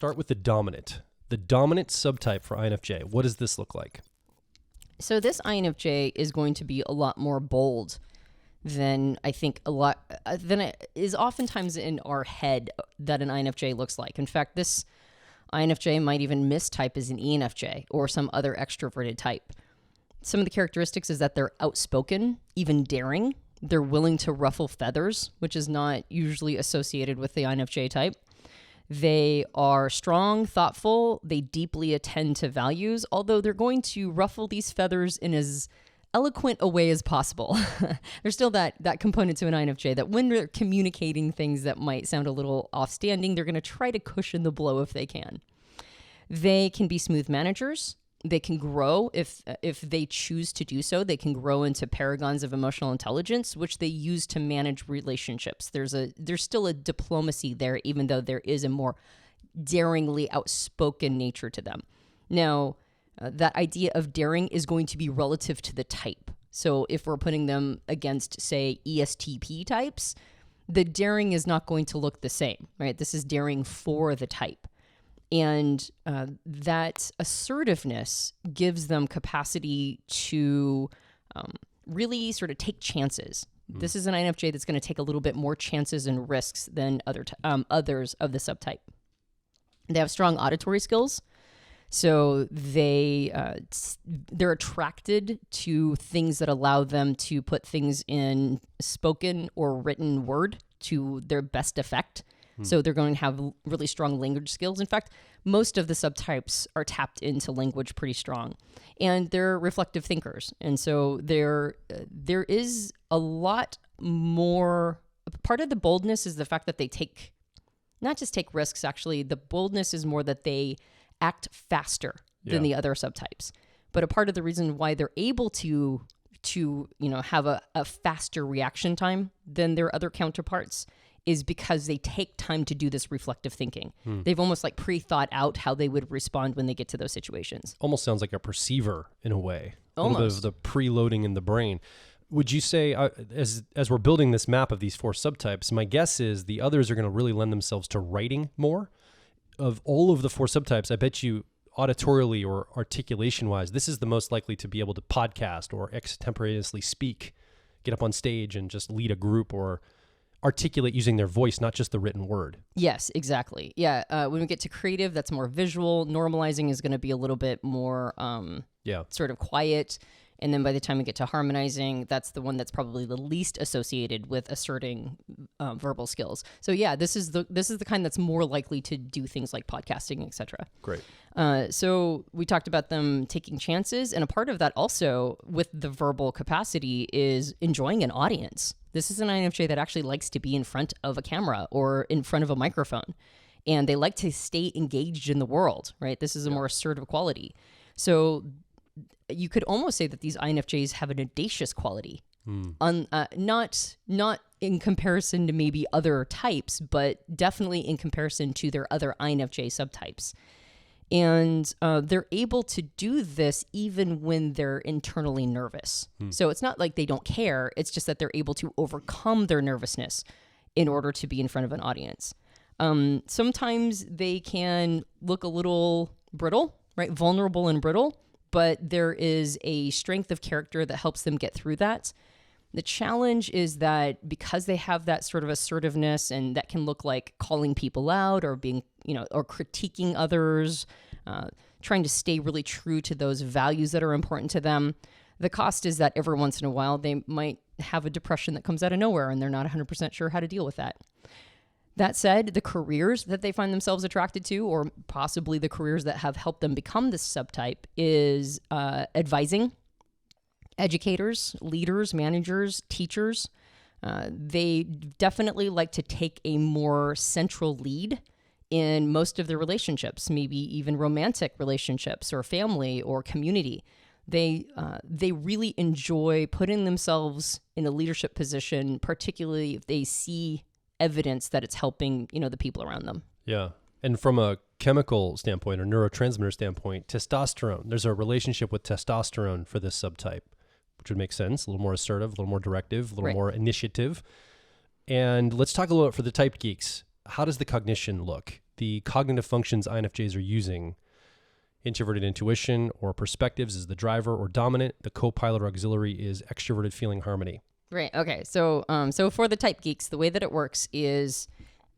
start with the dominant. The dominant subtype for INFJ. What does this look like? So this INFJ is going to be a lot more bold than I think than it is oftentimes in our head that an INFJ looks like. In fact, this INFJ might even mistype as an ENFJ or some other extroverted type. Some of the characteristics is that they're outspoken, even daring. They're willing to ruffle feathers, which is not usually associated with the INFJ type. They are strong, thoughtful. They deeply attend to values, although they're going to ruffle these feathers in as eloquent a way as possible. There's still that component to an INFJ that when they're communicating things that might sound a little off-standing, they're going to try to cushion the blow if they can. They can be smooth managers. They can grow if they choose to do so. They can grow into paragons of emotional intelligence, which they use to manage relationships. There's still a diplomacy there, even though there is a more daringly outspoken nature to them. Now, that idea of daring is going to be relative to the type. So if we're putting them against, say, ESTP types, the daring is not going to look the same, right? This is daring for the type. And that assertiveness gives them capacity to really sort of take chances. This is an INFJ that's going to take a little bit more chances and risks than others of the subtype. They have strong auditory skills. So they're attracted to things that allow them to put things in spoken or written word to their best effect. So they're going to have really strong language skills. In fact, most of the subtypes are tapped into language pretty strong. And they're reflective thinkers. And so there is a lot more. Part of the boldness is the fact that they not just take risks, actually. The boldness is more that they act faster than the other subtypes. But a part of the reason why they're able to have a faster reaction time than their other counterparts is because they take time to do this reflective thinking. They've almost like pre-thought out how they would respond when they get to those situations. Almost sounds like a perceiver in a way. Almost. A little bit of the preloading in the brain. Would you say, as we're building this map of these 4 subtypes, my guess is the others are going to really lend themselves to writing more? Of all of the 4 subtypes, I bet you auditorially or articulation-wise, this is the most likely to be able to podcast or extemporaneously speak, get up on stage and just lead a group or articulate using their voice, not just the written word. Yes, exactly. Yeah. When we get to creative, that's more visual. Normalizing is going to be a little bit more sort of quiet. And then by the time we get to harmonizing, that's the one that's probably the least associated with asserting verbal skills. So yeah, this is the kind that's more likely to do things like podcasting, etc. Great. So we talked about them taking chances, and a part of that also with the verbal capacity is enjoying an audience. This is an INFJ that actually likes to be in front of a camera or in front of a microphone, and they like to stay engaged in the world, right? This is a more assertive quality. So you could almost say that these INFJs have an audacious quality, not in comparison to maybe other types, but definitely in comparison to their other INFJ subtypes. And they're able to do this even when they're internally nervous. So it's not like they don't care. It's just that they're able to overcome their nervousness in order to be in front of an audience. Sometimes they can look a little brittle, right? Vulnerable and brittle, but there is a strength of character that helps them get through that. The challenge is that because they have that sort of assertiveness, and that can look like calling people out or being, or critiquing others, trying to stay really true to those values that are important to them. The cost is that every once in a while they might have a depression that comes out of nowhere and they're not 100% sure how to deal with that. That said, the careers that they find themselves attracted to, or possibly the careers that have helped them become this subtype, is advising, educators, leaders, managers, teachers. They definitely like to take a more central lead in most of their relationships, maybe even romantic relationships or family or community. They really enjoy putting themselves in a leadership position, particularly if they see evidence that it's helping, the people around them. Yeah. And from a chemical standpoint or neurotransmitter standpoint, testosterone, there's a relationship with testosterone for this subtype, which would make sense. A little more assertive, a little more directive, a little more initiative. And let's talk a little bit for the typed geeks. How does the cognition look? the cognitive functions INFJs are using. Introverted intuition or perspectives is the driver or dominant. The co-pilot or auxiliary is extroverted feeling harmony. Right. Okay. So, so for the type geeks, the way that it works is,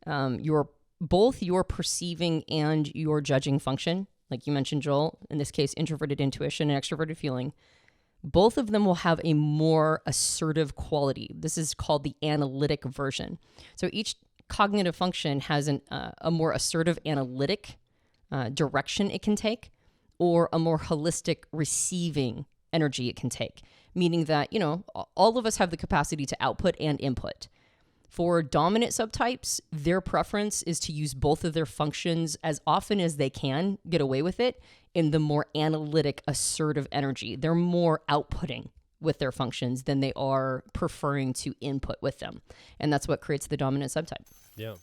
both your perceiving and your judging function, like you mentioned, Joel, in this case, introverted intuition and extroverted feeling, both of them will have a more assertive quality. This is called the analytic version. So each cognitive function has a more assertive analytic direction it can take, or a more holistic receiving energy it can take, meaning that, all of us have the capacity to output and input. For dominant subtypes, their preference is to use both of their functions as often as they can, get away with it, in the more analytic, assertive energy. They're more outputting with their functions than they are preferring to input with them. And that's what creates the dominant subtype. Yeah.